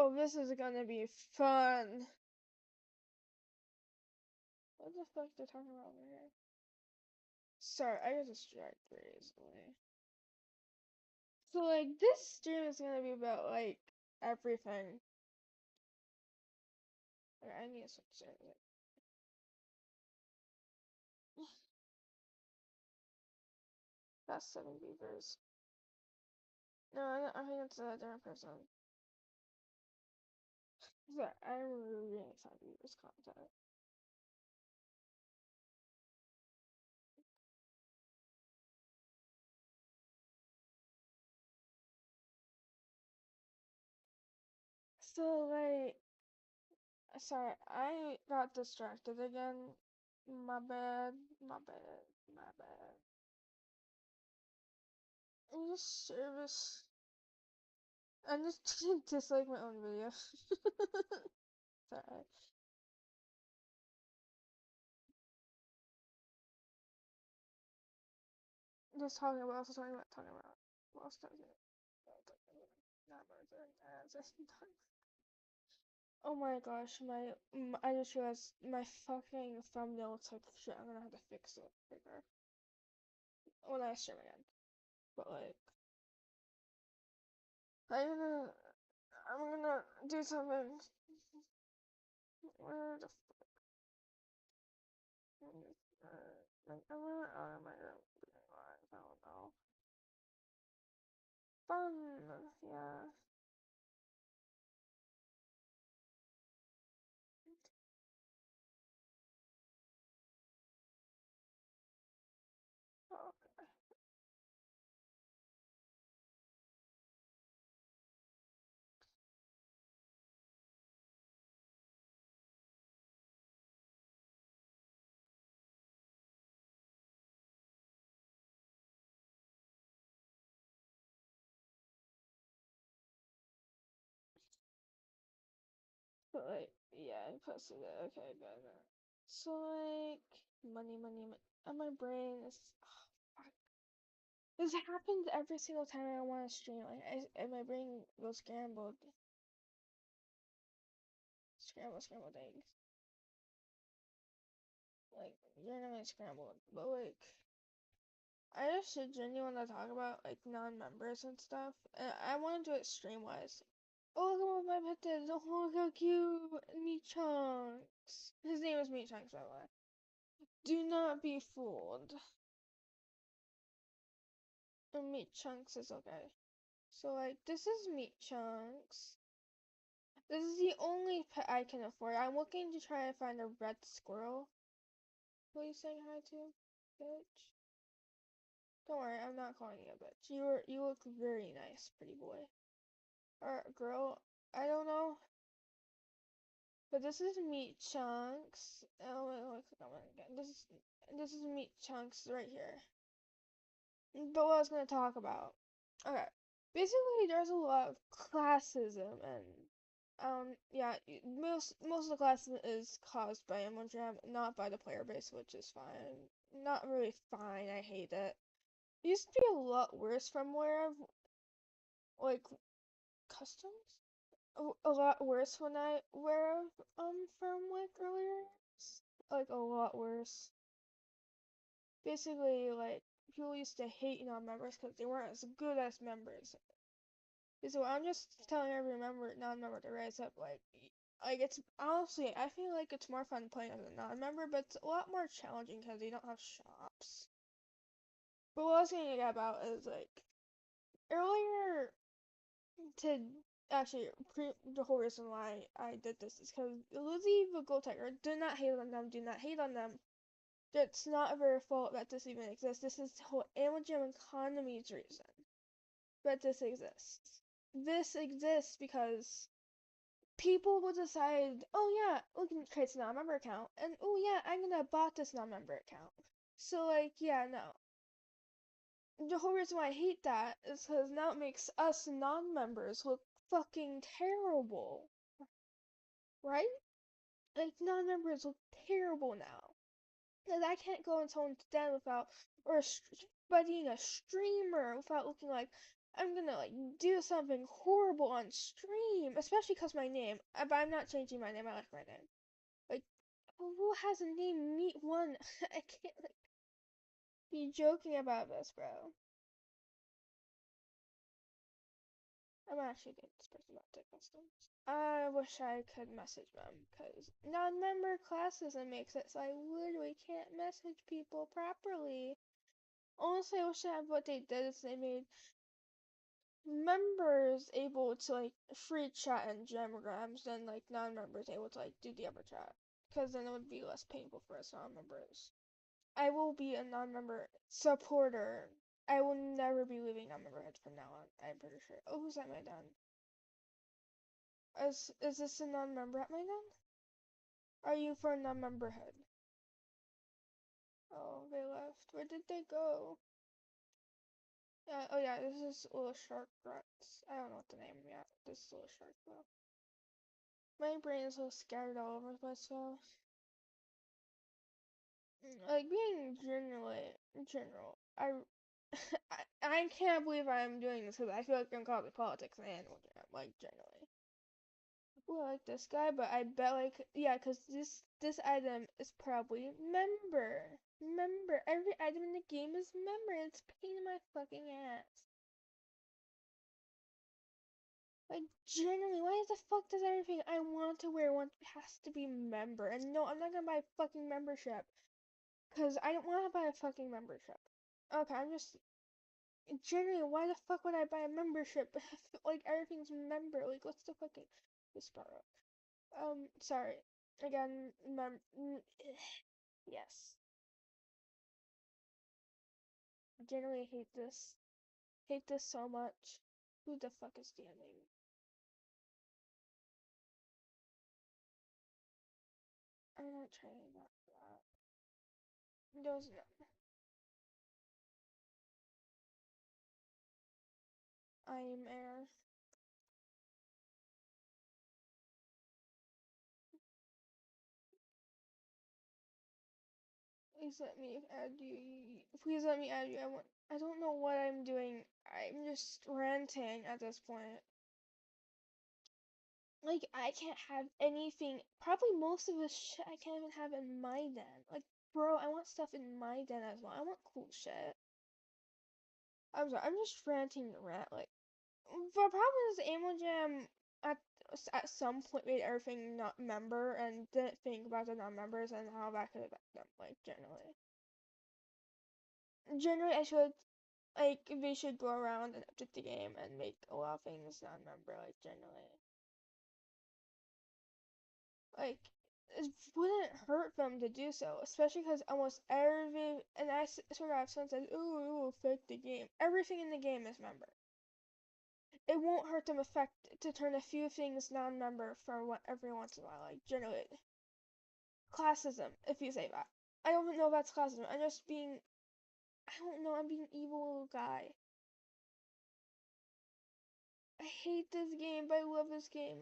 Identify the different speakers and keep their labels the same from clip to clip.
Speaker 1: Oh, this is gonna be fun. What the fuck they're talking about over here? Sorry, I get distracted very easily. So, like, this stream is gonna be about, like, everything. Okay, I need to switch it. That's 7 beavers. No, I think it's a different person. Sorry, I'm reading 7 beavers content. So, like, sorry, I got distracted again. My bad, my bad, my bad. I'm just service. I'm just didn't dislike my own video. Sorry. Just talking about, also talking about. What else talking about? Not Oh my gosh, I just realized my fucking thumbnail looks like shit. I'm gonna have to fix it bigger when I stream again. But like, I'm gonna do something. Where the fuck? Like, I'm gonna out of my room doing live. I don't know. Fun, yeah. Oh, but like, yeah, I posted it. Okay, good. So like, money. And my brain is. Oh, fuck. This happens every single time I want to stream. Like, my brain goes scrambled. Scrambled eggs. Like, you're not gonna scramble. But like, I just genuinely want to talk about like non-members and stuff. And I want to do it stream-wise. Oh, look at what my pet did. Oh, look how cute. Meat Chunks. His name is Meat Chunks, by the way. Do not be fooled. And Meat Chunks is okay. So, like, this is Meat Chunks. This is the only pet I can afford. I'm looking to try and find a red squirrel. Who are you saying hi to, bitch? Don't worry, I'm not calling you a bitch. You look very nice, pretty boy. Or girl, I don't know. But this is Meat Chunks. Oh wait, click on it again. This is Meat Chunks right here. But what I was gonna talk about. Okay. Basically there's a lot of classism and yeah, most of the classism is caused by Jam, not by the player base, which is fine. Not really fine, I hate it. It used to be a lot worse from where I've like customs? A lot worse when I where from like earlier. Like a lot worse. Basically, like people used to hate non-members because they weren't as good as members. So I'm just telling every non-member to rise up. Like it's honestly, I feel like it's more fun playing as a non-member, but it's a lot more challenging because you don't have shops. But what I was gonna get about is like earlier to actually the whole reason why I did this is because Lizzie the Gold Tiger, do not hate on them, do not hate on them. That's not their fault that this even exists. This is the whole Jam economy's reason that this exists. This exists because people will decide, oh yeah, we can create a non-member account, and oh yeah, I'm gonna bot this non-member account. So like, yeah, no. The whole reason why I hate that is because now it makes us non-members look fucking terrible. Right? Like, non-members look terrible now. Because I can't go in someone's den without, or being a streamer without looking like I'm gonna like do something horrible on stream, especially cause my name. But I'm not changing my name. I like my name. Like, who has a name Meat One? I can't like be joking about this, bro. I'm actually getting this person about to customs. I wish I could message them because non-member classism makes it so I literally can't message people properly. Honestly, I wish that what they did is they made members able to like free chat and gemograms and like non-members able to like do the other chat, because then it would be less painful for us non-members. I will be a non-member supporter. I will never be leaving non-member heads from now on. I'm pretty sure. Oh, who's at my den? Is this a non-member at my den? Are you for a non-member head? Oh, they left. Where did they go? Yeah. Oh yeah, this is Little Shark Guts. I don't know what the name yet. This is Little Shark though. My brain is so scattered all over the place though. Like being general, I can't believe I'm doing this because I feel like I'm calling politics and animal jam, like generally. Well, I like this guy, but I bet like yeah, because this item is probably member. Every item in the game is member. It's a pain in my fucking ass. Like generally, why the fuck does everything I want to wear has to be member? And no, I'm not gonna buy a fucking membership. Cause I don't want to buy a fucking membership. Okay, I'm just generally, why the fuck would I buy a membership? Like everything's member. Like what's the fucking this borrow? Sorry. Again, yes. Generally hate this. Hate this so much. Who the fuck is DMing? I'm not trying that for that. Those no. I am air. Please let me add you. Please let me add you. I don't know what I'm doing. I'm just ranting at this point. Like, I can't have anything. Probably most of the shit I can't even have in my den. Like, bro, I want stuff in my den as well. I want cool shit. I'm sorry. I'm just ranting to rant. Like, the problem is Animal Jam at at some point made everything not member and didn't think about the non-members and how that could affect them. Like, generally, I should like they should go around and update the game and make a lot of things non-member. Like, generally. Like, it wouldn't hurt them to do so, especially because almost every, and I sort of have someone says, ooh, it will affect the game. Everything in the game is member. It won't hurt them affect to turn a few things non-member for what every once in a while, like generally. Classism, if you say that. I don't know if that's classism. I'm just being, I don't know, I'm being evil guy. I hate this game, but I love this game.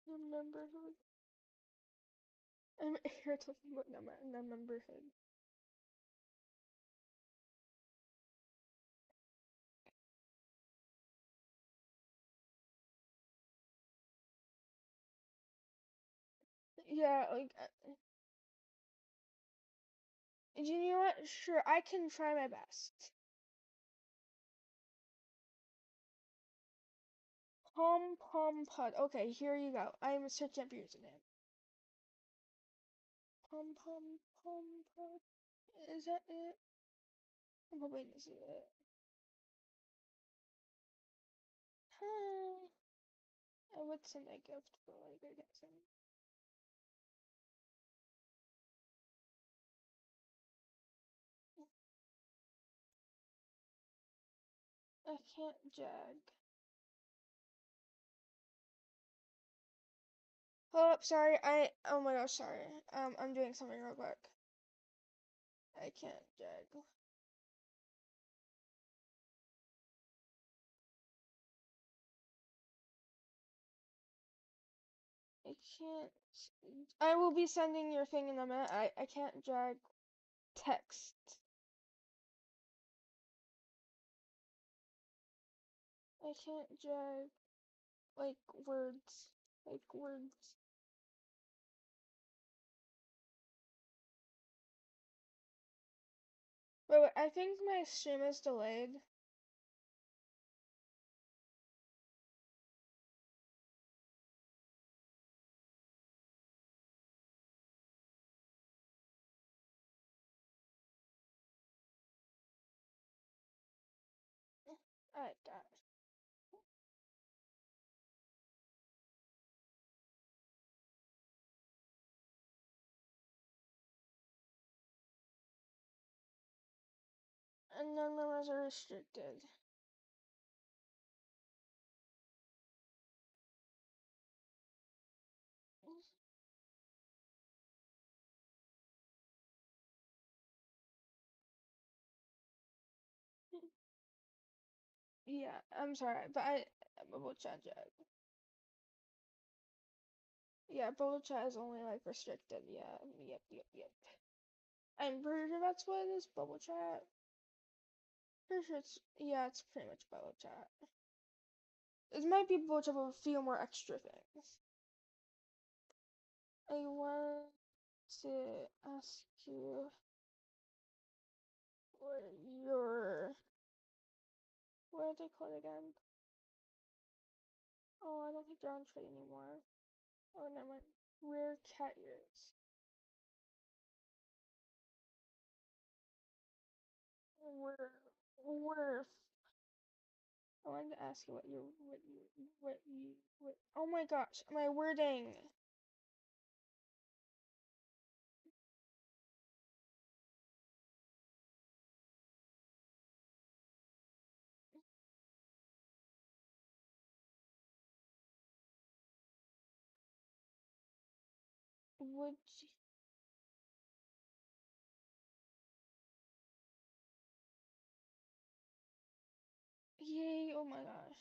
Speaker 1: Memberhood. I'm here talking about non-memberhood. Yeah, like, you know what? Sure, I can try my best. Pom Pom Pud. Okay, here you go. I am searching up your username. Pom Pom Pom Pud. Is that it? I'm hoping this is it. Huh. I would send a gift, but like I can't send. I can't jag. Oh, sorry. Oh my gosh, sorry. I'm doing something real quick. I can't jag. I can't. I will be sending your thing in a minute. I can't drag text. I can't drag like words. Like words. Wait, I think my stream is delayed. Alright, got it. And none members are restricted. Yeah, I'm sorry, but bubble chat jag. Yeah, bubble chat is only like restricted. Yeah, yep. I'm pretty sure that's what it is, bubble chat. Pretty sure it's pretty much bubble chat. It might be bubble chat with a few more extra things. I want to ask you what your, what are they called again? Oh, I don't think they're on trade anymore. Oh, never mind. Rare cat ears. Worth. I wanted to ask you what, oh my gosh, my wording. Would yay, oh my gosh.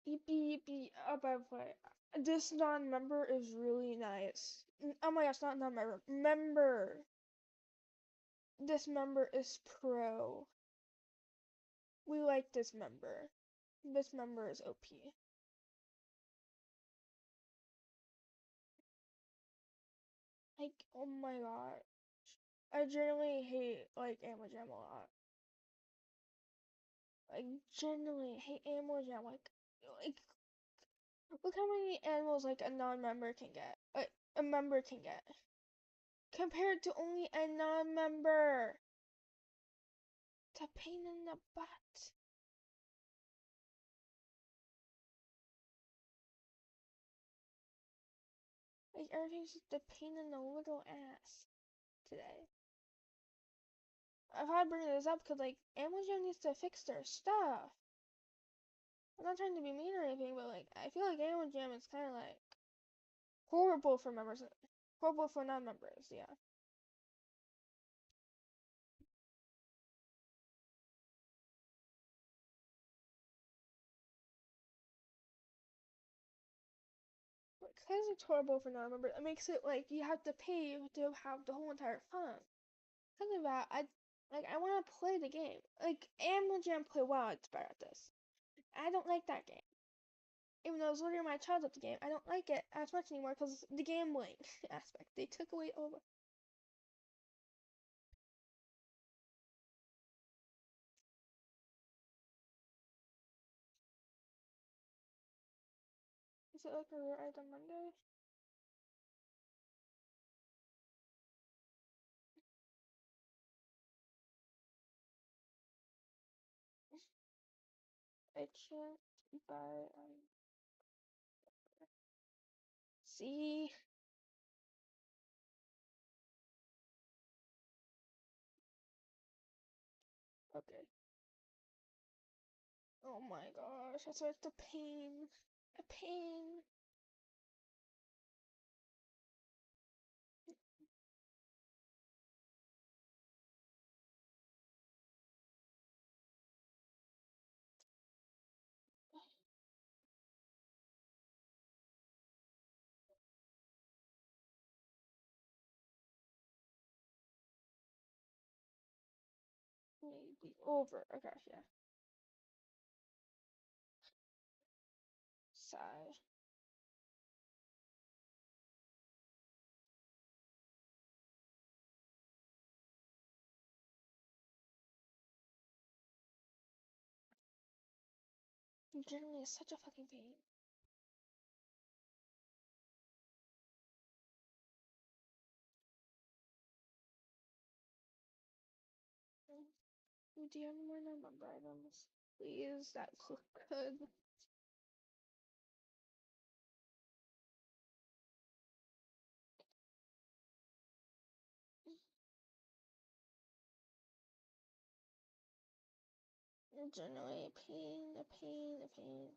Speaker 1: Yippee, oh, by the way, this non-member is really nice. Oh my gosh, not non-member, member. This member is pro. We like this member. This member is OP. Like, oh my god. I generally hate, like, Ammo Jam a lot. Like, genuinely hate Animal Jam. Like, look how many animals like a non-member can get. A member can get. Compared to only a non-member. It's a pain in the butt. Like, everything's just a pain in the little ass today. I've had to bring this up because, like, Animal Jam needs to fix their stuff. I'm not trying to be mean or anything, but, like, I feel like Animal Jam is kind of, like, horrible for members. Horrible for non-members, yeah. Because it's horrible for non-members, it makes it like you have to pay to have the whole entire fun. Think about I want to play the game. Like Animal Jam play WoW, it's better at this. I don't like that game. Even though it was literally my childhood game, I don't like it as much anymore because the gambling aspect. They took away all the. Is it like a rare item Monday? I can't buy. See. Okay. Oh my gosh, that's why it's a pain. A pain. maybe over. Okay, yeah. Sigh. Generally, is such a fucking pain. Do you have any more non-member items? Please, that could. Generally, a pain, a pain, a pain.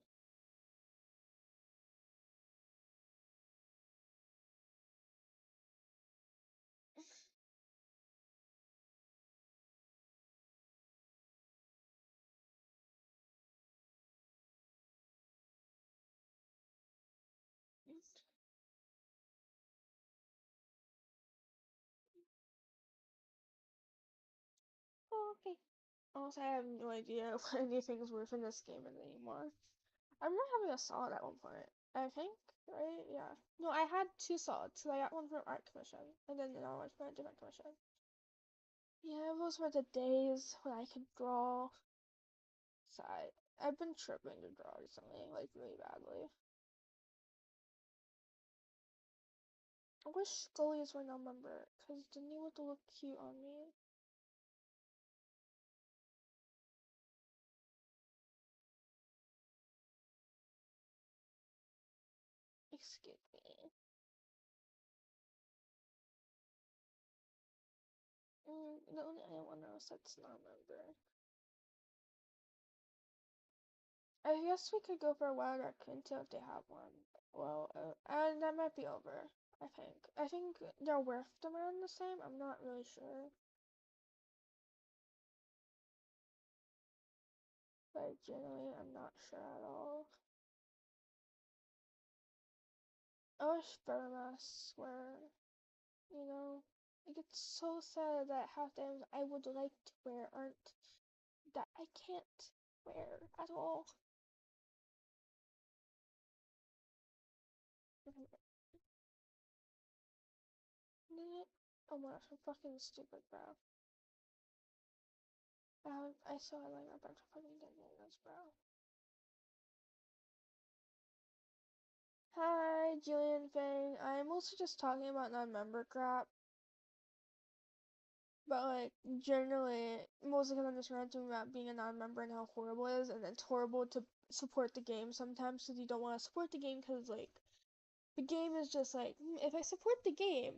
Speaker 1: Oh, okay. Also, I have no idea what anything's worth in this game anymore. I remember having a solid at one point. I think, right? Yeah. No, I had two solids. So I got one from art commission, and then another one from a different commission. Yeah, those were the days when I could draw. Side. I've been tripping to draw recently, like really badly. I wish Scully's were no member, cause then he would look cute on me. Excuse me. The only one else that's not a member. I guess we could go for a wild raccoon too if they have one. Well, and that might be over. I think. I think they're worth around the same. I'm not really sure. Like generally, I'm not sure at all. I wish Burma were, you know, like it's so sad that half the items I would like to wear aren't that I can't wear at all. Oh my gosh, I'm fucking stupid, bro. I saw like a bunch of fucking Disneylands, bro. Hi, Julian Fang. I'm also just talking about non-member crap, but like generally, mostly because I'm just ranting about being a non-member and how horrible it is, and it's horrible to support the game sometimes because you don't want to support the game because like the game is just like if I support the game,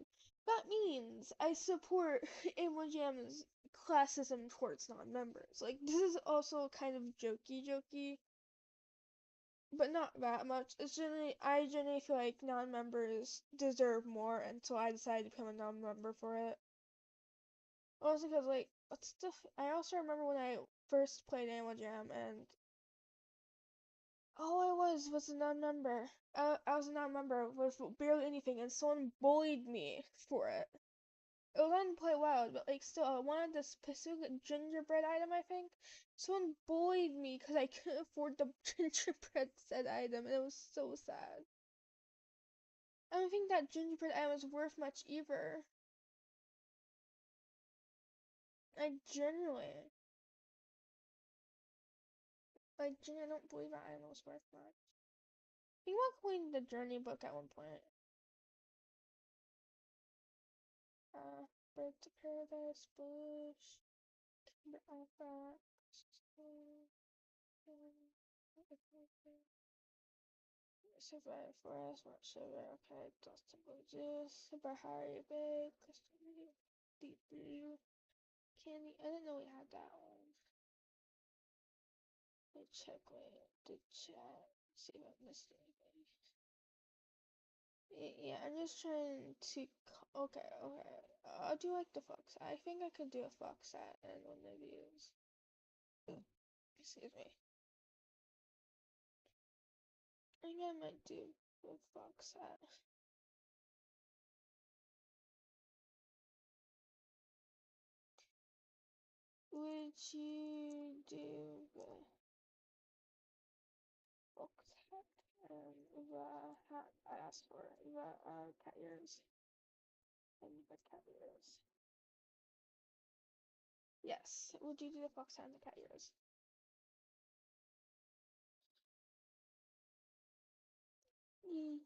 Speaker 1: that means I support Jam's classism towards non-members. Like this is also kind of jokey, but not that much. It's generally I generally feel like non-members deserve more, and so I decided to become a non-member for it. Also because like what's the I also remember when I first played Animal Jam and all I was a non-member. I was a non-member with barely anything, and someone bullied me for it. It was on Play Wild, but like still, I wanted this specific gingerbread item. I think someone bullied me because I couldn't afford the gingerbread said item, and it was so sad. I don't think that gingerbread item was worth much either. I don't believe that item was worth much. Think about completing the journey book at one point. Bird to Paradise, Bush, Timber Alpha, Survive Forest, Watch Silver, okay, Dustin Blue Juice, Super Harry Big, Crystal Blue, Deep Blue, Candy. I didn't know we had that one. Let me check the chat, see if I missed anything. Yeah, I'm just trying to. Okay. I'll do like the fox. I think I could do a fox hat in one of these. Excuse me. I think I might do a fox hat. did you do the book hat and the hat I asked for? The cat ears and the cat ears. Yes. Would you do the fox hat and the cat ears? Mm.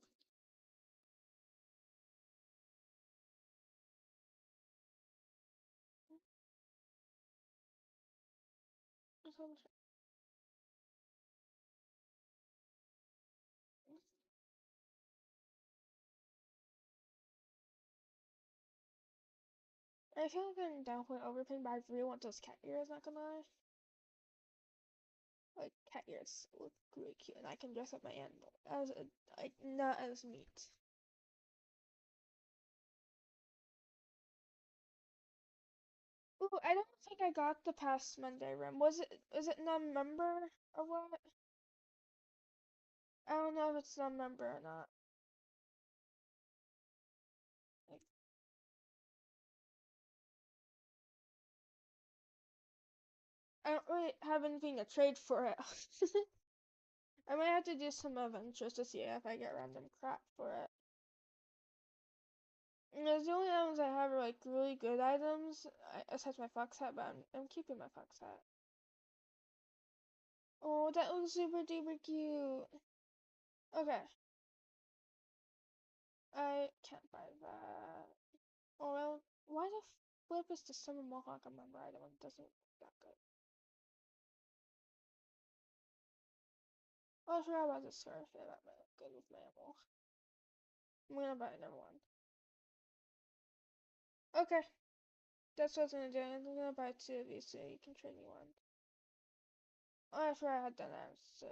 Speaker 1: I feel like I'm definitely overpaying, but I really want those cat ears, not gonna lie. Like, cat ears look really cute, and I can dress up my animal as a, like, not as meat. Ooh, I don't think I got the past Monday room. Is it non-member or what? I don't know if it's non-member or not. Like, I don't really have anything to trade for it. I might have to do some adventures to see if I get random crap for it. Because the only items I have are like really good items, aside my fox hat, but I'm keeping my fox hat. Oh, that looks super duper cute. Okay. I can't buy that. Oh well, why the flip is the summer mohawk a member item and doesn't look that good? Oh, I forgot about the scarf. Yeah, that might look good with my animal. I'm gonna buy another one. Okay, that's what I was gonna do. I'm gonna buy two of these so you can trade me one. Oh, I forgot I had done that. So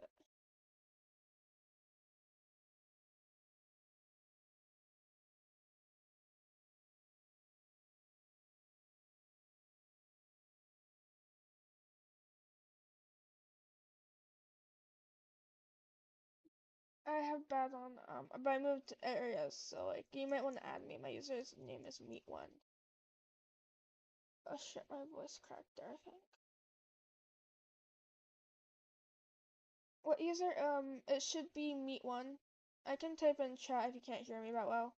Speaker 1: I have bad on but I moved areas, so like you might want to add me. My user's name is Meat1. Oh shit, my voice cracked there, I think. What user? It should be Meat1. I can type in chat if you can't hear me that well.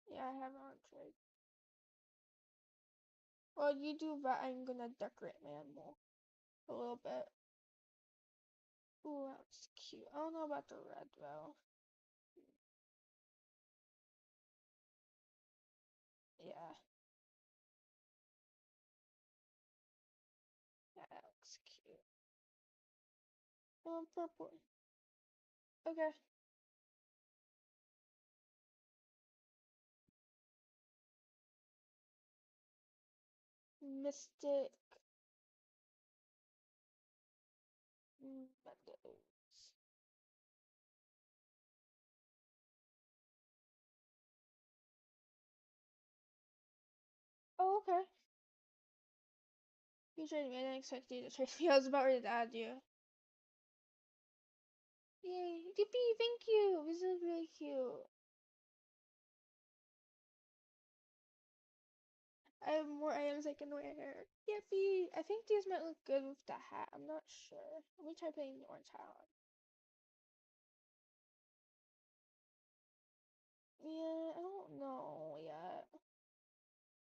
Speaker 1: Yeah, I have on trade. Well, you do that, I'm gonna decorate my animal a little bit. Ooh, that's cute. I don't know about the red though. Yeah, yeah, that looks cute. Purple. Okay. Mystic Meadows. Oh, okay. You traded me. I didn't expect you to trade me. I was about ready to add you. Yay. Yippee, thank you. This is really cute. I have more items I can wear. Yippee. I think these might look good with the hat. I'm not sure. Let me try putting the orange hat on. Yeah, I don't know yet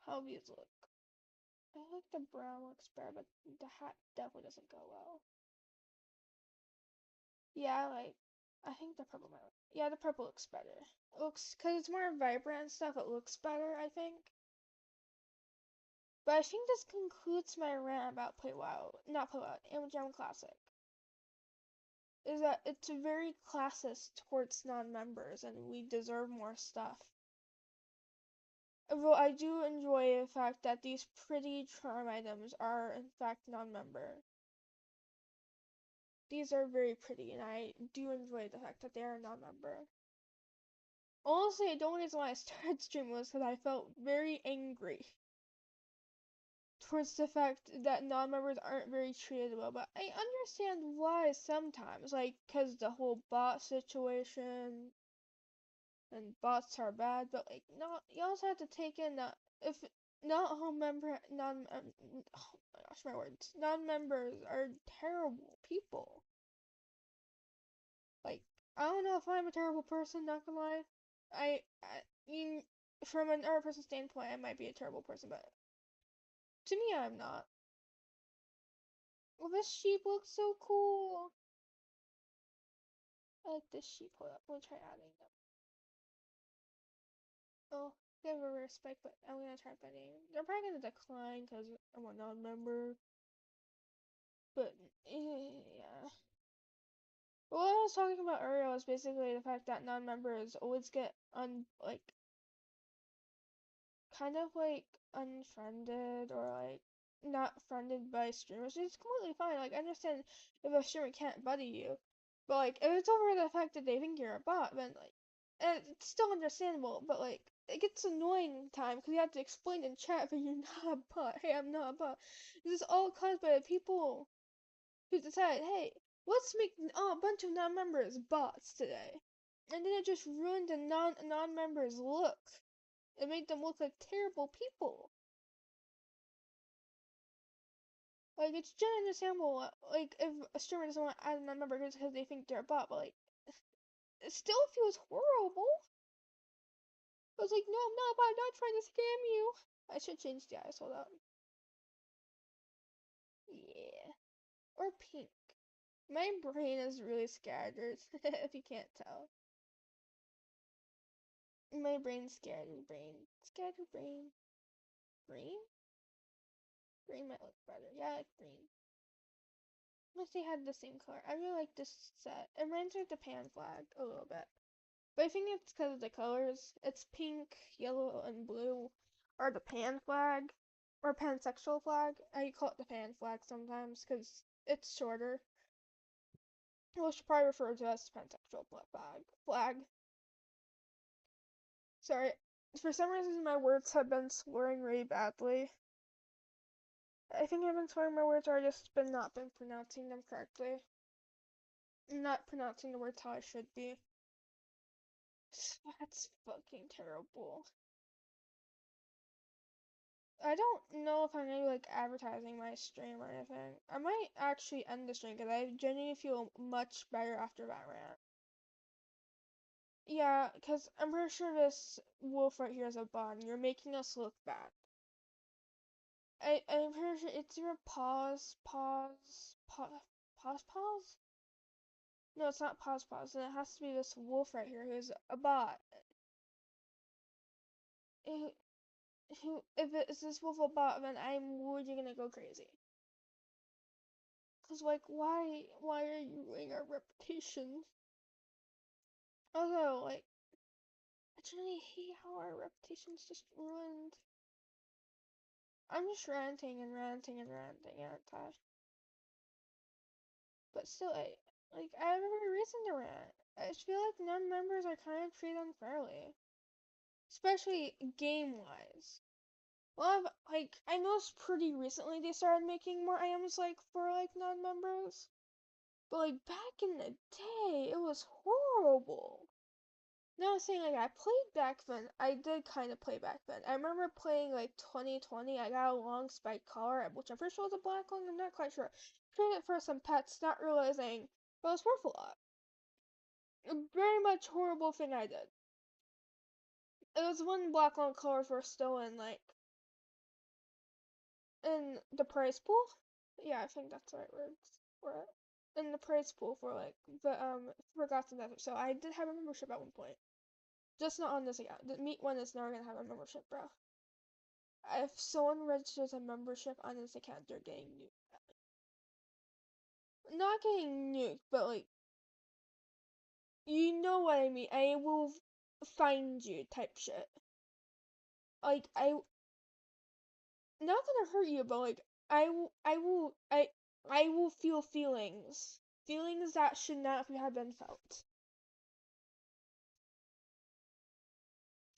Speaker 1: how these look. I think the brown looks better, but the hat definitely doesn't go well. Yeah, like, I think the purple might look, yeah, the purple looks better. It looks, cause it's more vibrant and stuff, it looks better, I think. But I think this concludes my rant about Play Wild, not Play Wild, Jam Classic. Is that it's very classist towards non-members, and we deserve more stuff. Although I do enjoy the fact that these pretty charm items are in fact non-member. These are very pretty, and I do enjoy the fact that they are non-member. Honestly, the only reason why I started streaming was because I felt very angry towards the fact that non-members aren't very treated well, but I understand why sometimes, like, because the whole bot situation, and bots are bad, but like not you also have to take in that if not all member non oh my gosh my words non-members are terrible people. Like I don't know if I'm a terrible person, not gonna lie. I mean from another person's standpoint I might be a terrible person, but to me I'm not. Well, this sheep looks so cool. I like this sheep. Hold up, I'm gonna try adding them. Oh, they have a rare spike, but I'm gonna try betting. They're probably gonna decline because I'm a non-member. But yeah. What I was talking about earlier was basically the fact that non-members always get kind of like unfriended or like not friended by streamers. It's completely fine. Like I understand if a streamer can't buddy you, but like if it's over the fact that they think you're a bot, then like and it's still understandable. But like it gets annoying time because you have to explain in chat that you're not a bot. Hey, I'm not a bot. This is all caused by the people who decide, hey, let's make a bunch of non-members bots today, and then it just ruined the non-members look. It made them look like terrible people. Like, it's just understandable, like, if a streamer doesn't want to add a non-member because they think they're a bot, but, like, it still feels horrible. I was like, no, I'm not a bot, I'm not trying to scam you. I should change the eyes, hold up. Yeah. Or pink. My brain is really scattered, if you can't tell. My brain's scattered brain. Scattered brain. Green? Green might look better. Yeah, I like green. Unless they had the same color. I really like this set. It reminds me of the pan flag a little bit. But I think it's because of the colors. It's pink, yellow, and blue are the pan flag. Or pansexual flag. I call it the pan flag sometimes because it's shorter. We should probably refer to it as pansexual flag. Sorry. For some reason my words have been slurring really badly. I think I've been slurring my words or I just not been pronouncing them correctly. Not pronouncing the words how I should be. That's fucking terrible. I don't know if I'm gonna be like advertising my stream or anything. I might actually end the stream because I genuinely feel much better after that rant. Yeah, because I'm pretty sure this wolf right here is a bot and you're making us look bad. I'm pretty sure it's either pause? No, it's not pause, and it has to be this wolf right here who's a bot. If it's this wolf a bot, then I'm really gonna go crazy. Cause like, why are you ruining our reputation? Although, like, I generally hate how our reputation's just ruined. I'm just ranting and ranting and ranting, aren't I? But still, I have every reason to rant. I just feel like non-members are kind of treated unfairly, especially game-wise. Well, I noticed pretty recently they started making more items like for like non-members. But like back in the day, it was horrible. Now I'm saying like I played back then. I did kind of play back then. I remember playing like 2020. I got a long spike collar, which I'm pretty sure was a black one. I'm not quite sure. Traded it for some pets, not realizing it was worth a lot. A very much horrible thing I did. It was when black long colors were still in like in the prize pool. Yeah, I think that's the right words for it. In the prize pool for like the Forgotten Desert. So I did have a membership at one point. Just not on this account. The meat one is never gonna have a membership, bro. If someone registers a membership on this account, they're getting nuked. Not getting nuked, but like, you know what I mean. I will find you type shit. Like, not gonna hurt you, but like, I will feel feelings. Feelings that should not have been felt.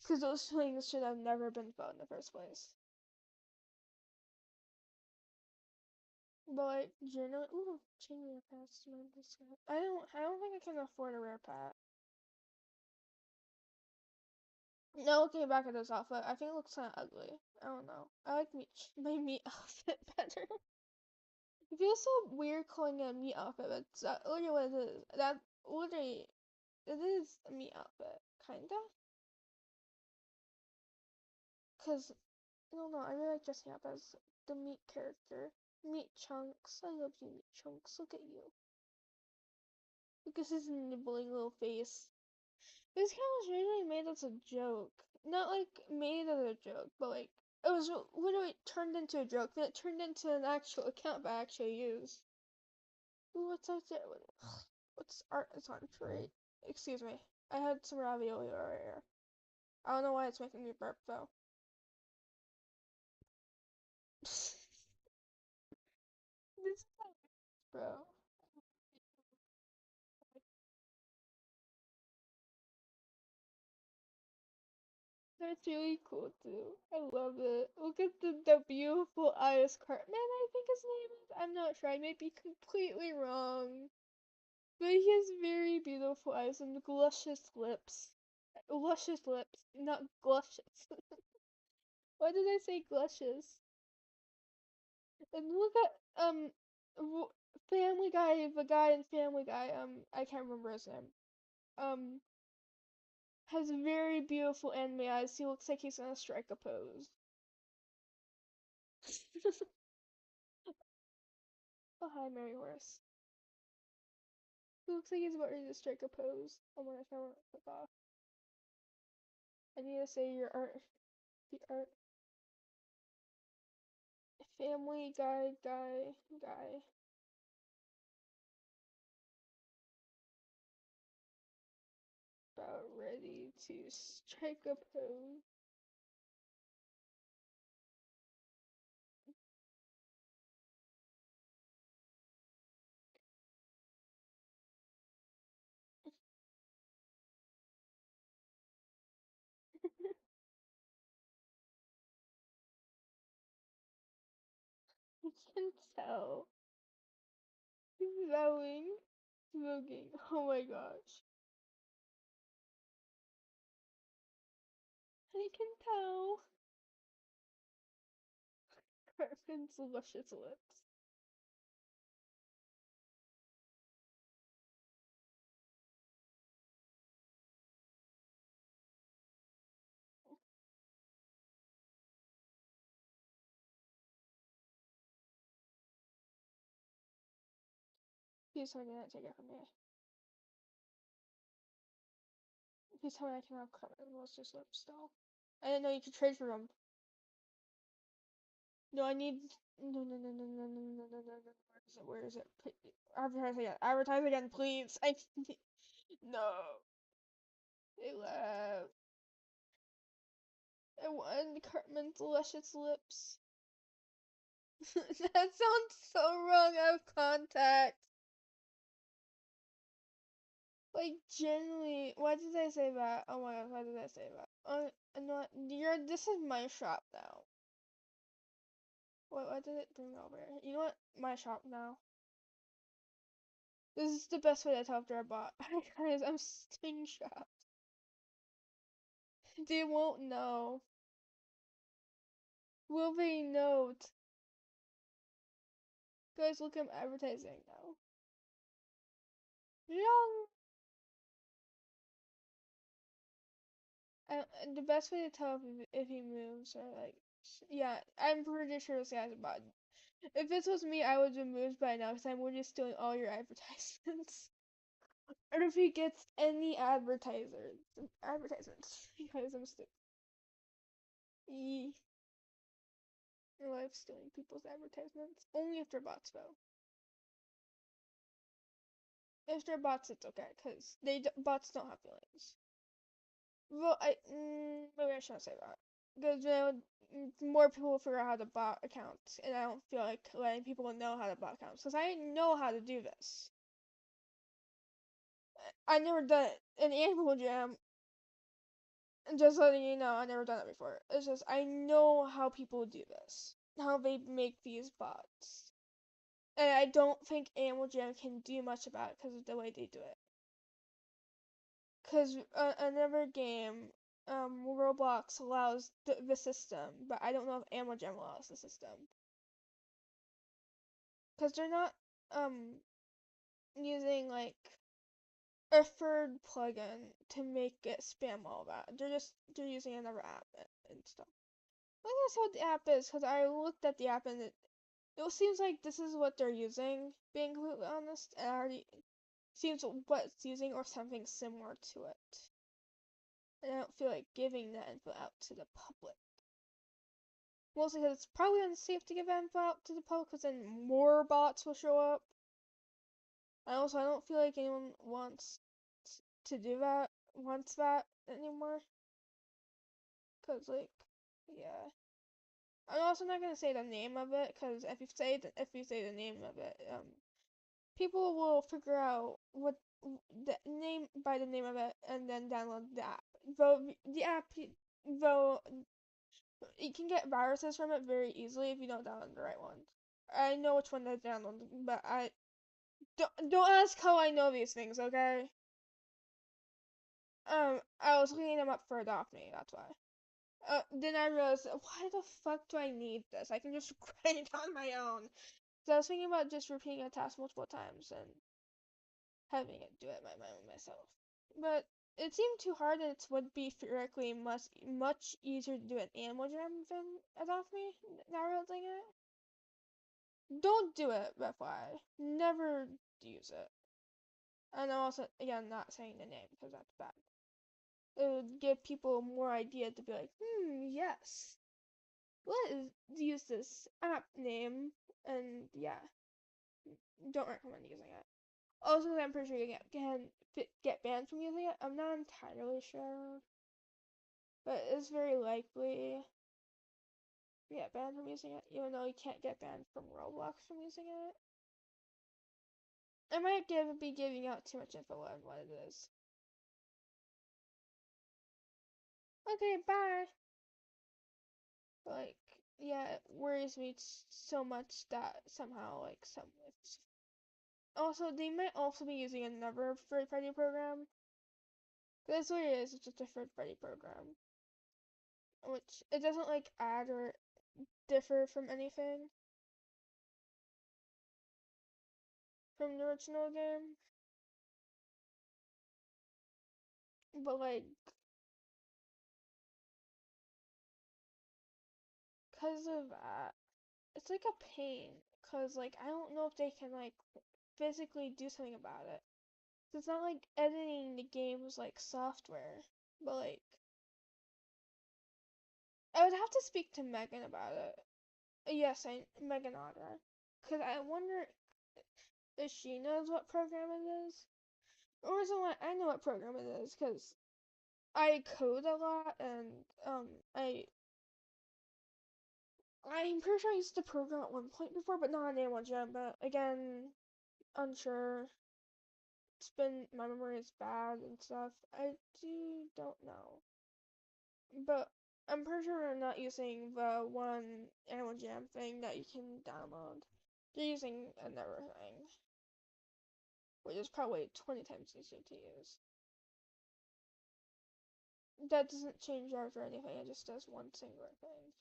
Speaker 1: Because those feelings should have never been felt in the first place. But like, ooh, chain rare pets. I don't think I can afford a rare pet. Now looking back at this outfit, I think it looks kind of ugly. I don't know. I like my meat outfit better. It feels so weird calling it a meat outfit, but it's literally what it is. That literally, it is a meat outfit, kinda. Cause I don't know. I really like dressing up as the meat character. Meat chunks. I love you, meat chunks. Look at you. Look at his nibbling little face. This account was originally made as a joke. Not like made as a joke, but like it was literally turned into a joke. Then it turned into an actual account I actually use. Ooh, what's out there? What's art is on trade? Excuse me. I had some ravioli earlier. I don't know why it's making me burp though. This is bro. That's really cool too. I love it. Look at the beautiful Iris Cartman, I think his name is. I'm not sure. I may be completely wrong. But he has very beautiful eyes and luscious lips. Luscious lips, not gluscious. Why did I say gluscious? And look at Family Guy, the guy in Family Guy. I can't remember his name. Um, has very beautiful anime eyes. He looks like he's gonna strike a pose. Oh hi, Mary Horse. He looks like he's about ready to strike a pose. Oh my gosh, I want to click off. I need to say your art. The art. Family guy. About ready to strike a pose. I can tell. He's vowing. Smoking. Oh my gosh. I can tell. Cartman's luscious lips. Please tell me not take it from me. Please tell me I can have Cartman's luscious lips still. I didn't know you could trade for them. No, I need. No. Where is it? Advertise again. Advertise again, please. No. They left. I want Cartman's luscious lips. That sounds so wrong out of context. Like, genuinely, why did I say that? Oh my god, why did I say that? No, this is my shop now. Why did it bring me over here? You know what? My shop now. This is the best way to tell if they're a bot. Guys, I'm sting shocked. They won't know. Will they note? Guys, look, I'm advertising now. Young. The best way to tell if he moves or like, yeah, I'm pretty sure this guy's a bot. If this was me, I would have moved by now because I'm literally stealing all your advertisements. Or if he gets any advertisements, because I'm stupid. Your life stealing people's advertisements. Only if they're bots, though. If they're bots, it's okay, because bots don't have feelings. Well, maybe I shouldn't say that. Because more people will figure out how to bot accounts, and I don't feel like letting people know how to bot accounts, because I know how to do this. I never done it in Animal Jam. Just letting you know, I've never done it before. It's just, I know how people do this. How they make these bots. And I don't think Animal Jam can do much about it because of the way they do it. Because another game Roblox allows the system, but I don't know if Amojam allows the system. Because they're not using like a third plugin to make it spam all that. They're using another app and stuff. I think that's what the app is, because I looked at the app and it seems like this is what they're using, being completely honest, and already seems what it's using or something similar to it. And I don't feel like giving that info out to the public. Mostly because it's probably unsafe to give that info out to the public, because then more bots will show up. And also, I don't feel like anyone wants to do that, anymore. Because, like, yeah. I'm also not gonna say the name of it, because if you say the name of it, people will figure out what the name by the name of it and then download the app. Though you can get viruses from it very easily if you don't download the right one. I know which one to download, but I don't ask how I know these things, okay? I was looking them up for Adopt Me, that's why. Then I realized, why the fuck do I need this? I can just write it on my own. So I was thinking about just repeating a task multiple times and having it do it myself. But it seemed too hard, and it would be theoretically much easier to do an Animal Jam than Adopt Me, now realizing it. Don't do it, FYI. Never use it. And I'm also, again, not saying the name, because that's bad. It would give people more idea to be like, yes. Let's use this app name, and yeah. Don't recommend using it. Also, I'm pretty sure you can get banned from using it. I'm not entirely sure, but it's very likely you get banned from using it, even though you can't get banned from Roblox from using it. I might be giving out too much info on what it is. Okay, bye. Like, yeah, it worries me so much that somehow, like, also, they might also be using another third-party program. That's what it is. It's just a third-party program, which it doesn't like add or differ from anything from the original game. But like, cause of that, it's like a pain. Cause like, I don't know if they can like physically do something about it. It's not like editing the game's like software, but like, I would have to speak to Megan about it. Yes, Megan Otter. Cause I wonder if she knows what program it is. Or is it like I know what program it is, cause I code a lot and I'm pretty sure I used the program at one point before, but not on Animal Jam. But again, unsure. My memory is bad and stuff. I don't know. But I'm pretty sure we're not using the one Animal Jam thing that you can download. They're using another thing, which is probably 20 times easier to use. That doesn't change ours or anything, it just does one singular thing.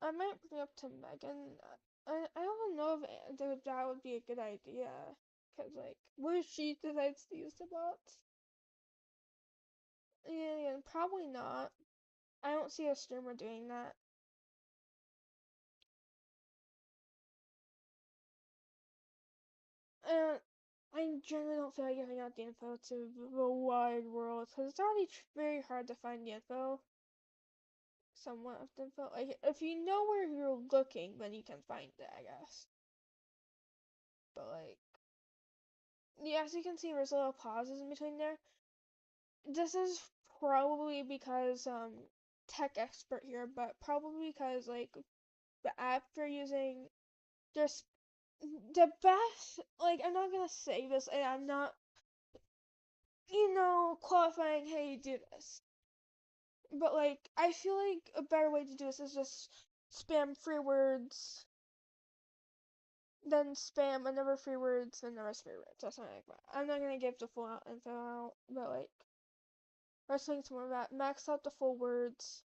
Speaker 1: I might bring up to Megan. I don't know if that would be a good idea. Cause like, what if she decides to use the bots? Yeah, probably not. I don't see a streamer doing that. I generally don't feel like giving out the info to the wide world, because it's already very hard to find the info. Somewhat of the info. Like, if you know where you're looking, then you can find it, I guess. But like, yeah, as you can see, there's little pauses in between there. This is probably because tech expert here, but probably because like the app they're using, just the best. Like, I'm not gonna say this, and I'm not, qualifying how you do this. But like, I feel like a better way to do this is just spam 3 words, then spam another 3 words, then the rest 3 words. That's not like that. I'm not gonna give the full out info out, but like, wrestling some more of that, max out the full words,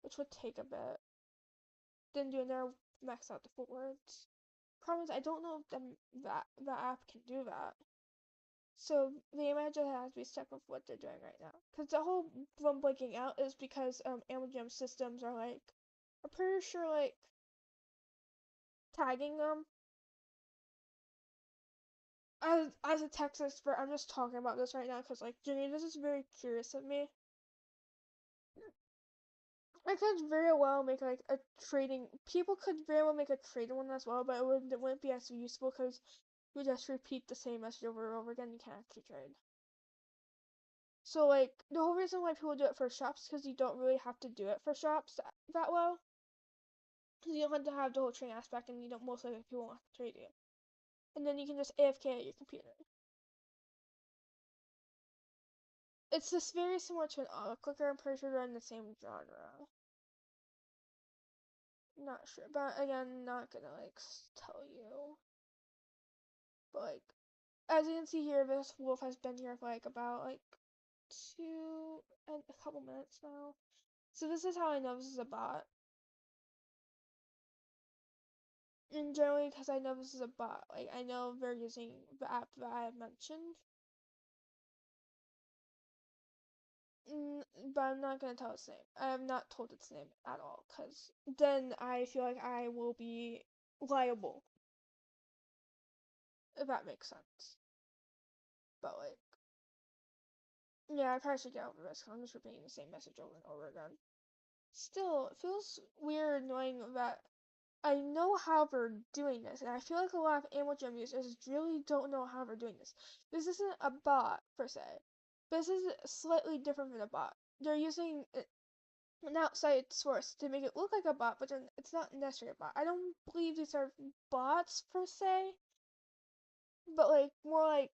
Speaker 1: which would take a bit. Then doing there, max out the full words. Problem is, I don't know if the app can do that. So the imagine has to be stuck with what they're doing right now. Because the whole them blinking out is because Amazon systems are like, I'm pretty sure like tagging them. As a text expert, I'm just talking about this right now because like Jenny, this is very curious of me. I could very well make like a trading. People could very well make a trading one as well, but it wouldn't be as useful because you just repeat the same message over and over again. You can't actually trade. So like the whole reason why people do it for shops because you don't really have to do it for shops that well. Because you don't have to have the whole trading aspect, and you don't most likely people won't have to trade you. And then you can just AFK at your computer. It's just very similar to an auto clicker. I'm pretty sure they're in the same genre. Not sure, but again, not gonna like tell you. But like, as you can see here, this wolf has been here for like about like 2 and a couple minutes now. So this is how I know this is a bot. And generally, because I know this is a bot, like I know they're using the app that I have mentioned. But I'm not gonna tell its name. I have not told its name at all, because then I feel like I will be liable. If that makes sense. But like, yeah, I probably should get over this, because I'm just repeating the same message over and over again. Still, it feels weird knowing that I know how they're doing this, and I feel like a lot of Amazon users really don't know how they're doing this. This isn't a bot, per se. This is slightly different than a bot. They're using an outside source to make it look like a bot, but then it's not necessarily a bot. I don't believe these are bots, per se, but like, more like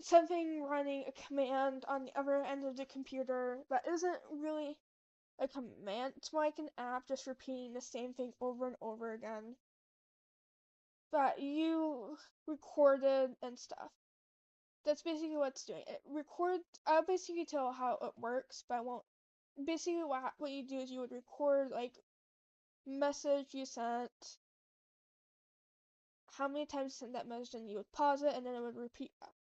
Speaker 1: something running a command on the other end of the computer that isn't really a command. It's more like an app just repeating the same thing over and over again that you recorded and stuff. That's basically what it's doing. It records. I'll basically tell how it works, but I won't. Basically, what you do is you would record like message you sent, how many times you sent that message, and you would pause it, and then it would repeat that.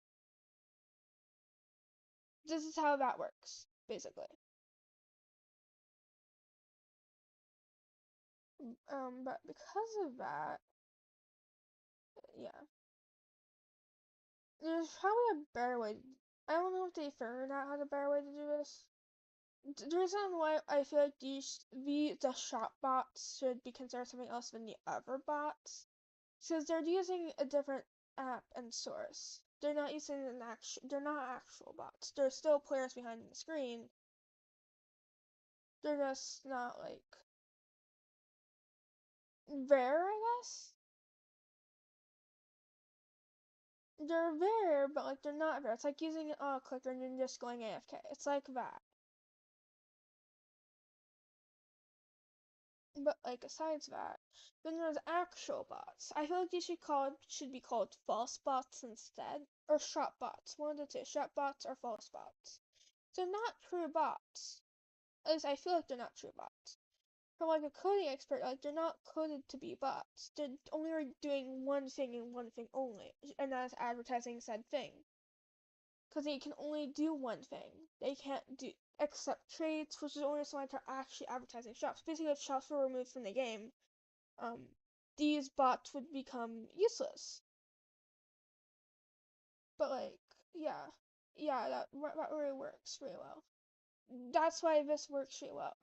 Speaker 1: This is how that works, basically. But because of that, yeah, there's probably a better way. I don't know if they figured out how the better way to do this. The reason why I feel like the shop bots should be considered something else than the other bots, because they're using a different app and source. They're not using they're not actual bots. They're still players behind the screen. They're just not like rare, I guess. They're rare, but like they're not rare. It's like using an auto clicker and then just going AFK. It's like that. But like besides that, then there's actual bots. I feel like these should be called false bots instead, or shop bots. One of the two, shop bots or false bots. They're not true bots. At least I feel like they're not true bots. From like a coding expert, like they're not coded to be bots. They're only doing one thing and one thing only, and that is advertising said thing. Because they can only do one thing. They can't do accept trades, which is only something to actually advertising shops. Basically, if shops were removed from the game, these bots would become useless. But like, yeah, that really works really well. That's why this works really well.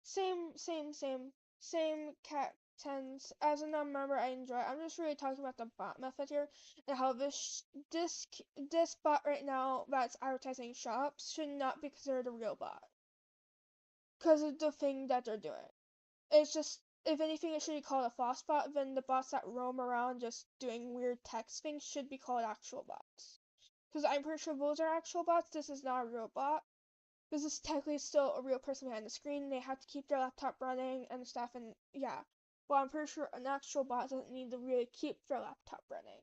Speaker 1: Same cat tens. As a non-member, I enjoy it. I'm just really talking about the bot method here and how this bot right now that's advertising shops should not be considered a real bot because of the thing that they're doing. It's just, if anything, it should be called a false bot. Then the bots that roam around just doing weird text things should be called actual bots. Because I'm pretty sure those are actual bots. This is not a real bot. This is technically still a real person behind the screen. They have to keep their laptop running and stuff, and yeah. But I'm pretty sure an actual bot doesn't need to really keep their laptop running.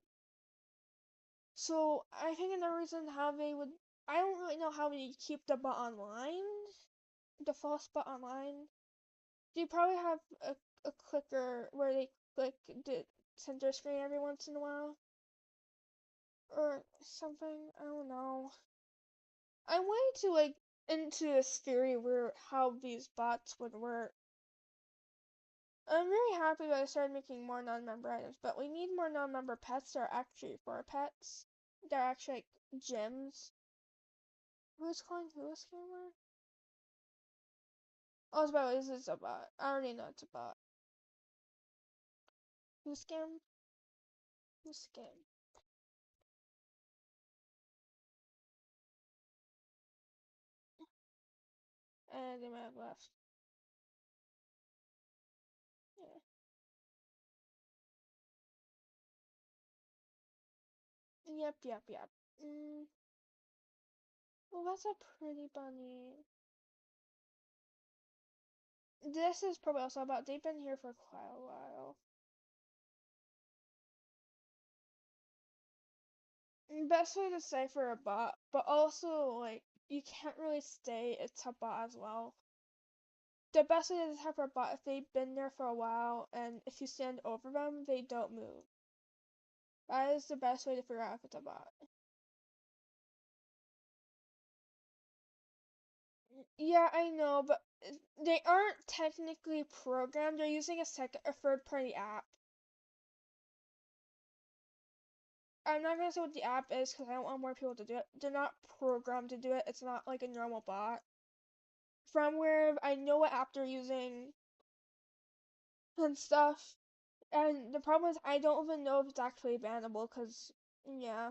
Speaker 1: So I think another reason how they would, I don't really know how they keep the bot online, the false bot online. They probably have a clicker where they click the center screen every once in a while. Or something, I don't know. I'm way too like into this theory where how these bots would work. I'm very happy that I started making more non-member items, but we need more non-member pets that are actually for pets. They're actually like gems. Who's calling who a scammer? Oh, it's about it's a bot. I already know it's a bot. Who scam? Who scam? And they might have left. Yeah. Yep, yep, yep. Well, that's a pretty bunny. This is probably also about, they've been here for quite a while. Best way to cipher a bot, but also, like, you can't really say it's a bot as well. The best way to decipher a bot, if they've been there for a while, and if you stand over them, they don't move. That is the best way to figure out if it's a bot. Yeah, I know, but they aren't technically programmed. They're using a third-party app. I'm not gonna say what the app is because I don't want more people to do it. They're not programmed to do it. It's not like a normal bot. From where I know what app they're using and stuff. And the problem is I don't even know if it's actually bannable because, yeah.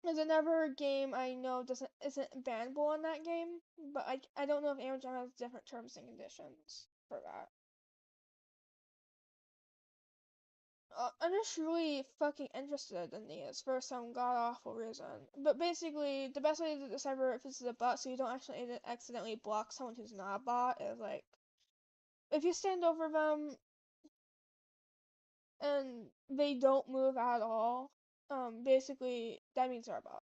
Speaker 1: There's another game I know isn't bannable in that game, but I don't know if Amazon has different terms and conditions for that. I'm just really fucking interested in these for some god awful reason. But basically, the best way to decipher if this is a bot so you don't actually accidentally block someone who's not a bot is like, if you stand over them and they don't move at all, basically that means they're a bot.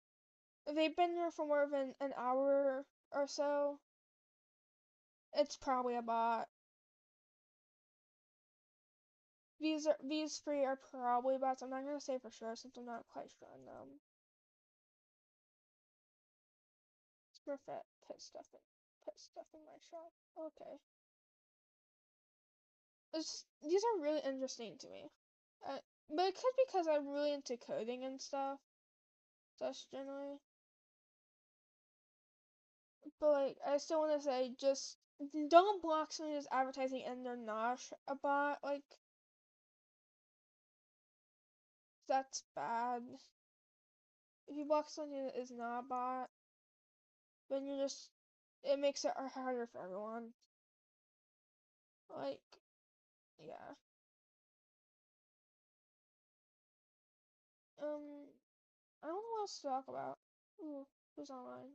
Speaker 1: If they've been there for more than an hour or so, it's probably a bot. These three are probably bots. I'm not gonna say for sure since I'm not quite sure on them. Smurfette put stuff in my shop. Okay. These are really interesting to me. But it could be because I'm really into coding and stuff. Just generally. But like, I still want to say, just don't block someone who's advertising and they're not a bot. Like, that's bad. If you block someone who is not a bot, then it makes it harder for everyone. Like, yeah. I don't know what else to talk about. Ooh, who's online?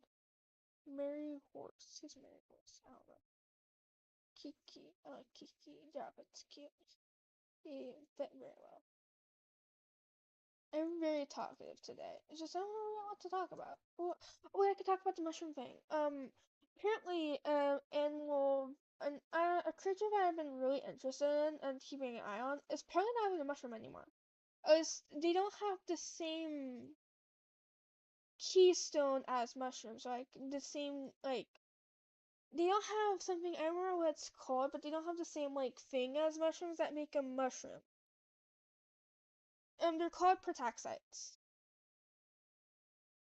Speaker 1: Mary Horse. Who's Mary Horse? I don't know. Kiki. I like Kiki. Yeah, it's cute. He fit very well. I'm very talkative today. It's just I don't know what to talk about. Oh, I could talk about the mushroom thing. Apparently, a creature that I've been really interested in and keeping an eye on is apparently not even a mushroom anymore. They don't have the same keystone as mushrooms, like the same like they don't have something, I don't remember what it's called, but they don't have the same like thing as mushrooms that make a mushroom. They're called protaxites.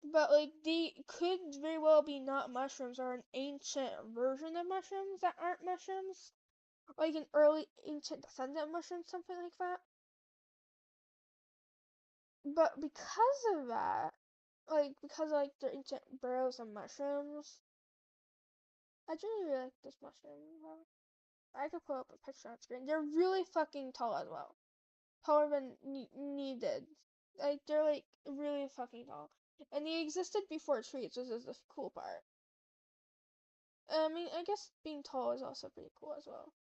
Speaker 1: But like they could very well be not mushrooms or an ancient version of mushrooms that aren't mushrooms. Like an early ancient descendant mushroom, something like that. But because of that, because like they're ancient burrows of mushrooms, I generally really like this mushroom. I could pull up a picture on screen. They're really fucking tall as well. Taller than needed. Like, they're like really fucking tall. And they existed before trees, which is the cool part. I mean, I guess being tall is also pretty cool as well.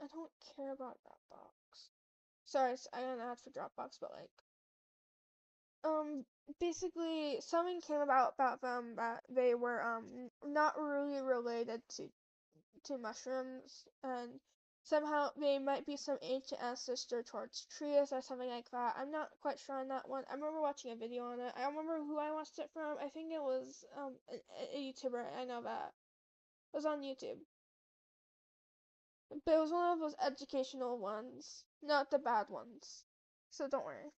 Speaker 1: I don't care about that box. sorry, I got an ad for Dropbox, but like, basically something came about them that they were not really related to mushrooms, and somehow they might be some ancient ancestor towards trees or something like that. I'm not quite sure on that one. I remember watching a video on it. I don't remember who I watched it from. I think it was a YouTuber. I know that. It was on YouTube. But it was one of those educational ones, not the bad ones. So don't worry.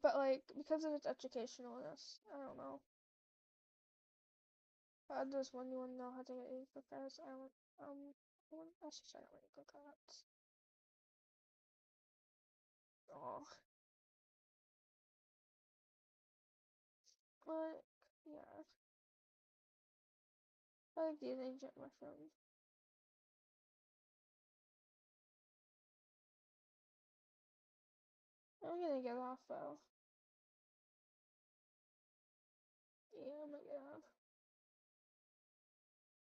Speaker 1: But like, because of its educationalness, I don't know. There's one you want to know how to get a cookies. I should start out with cookies. Oh, but yeah, I like these ancient mushrooms. I'm gonna get off though.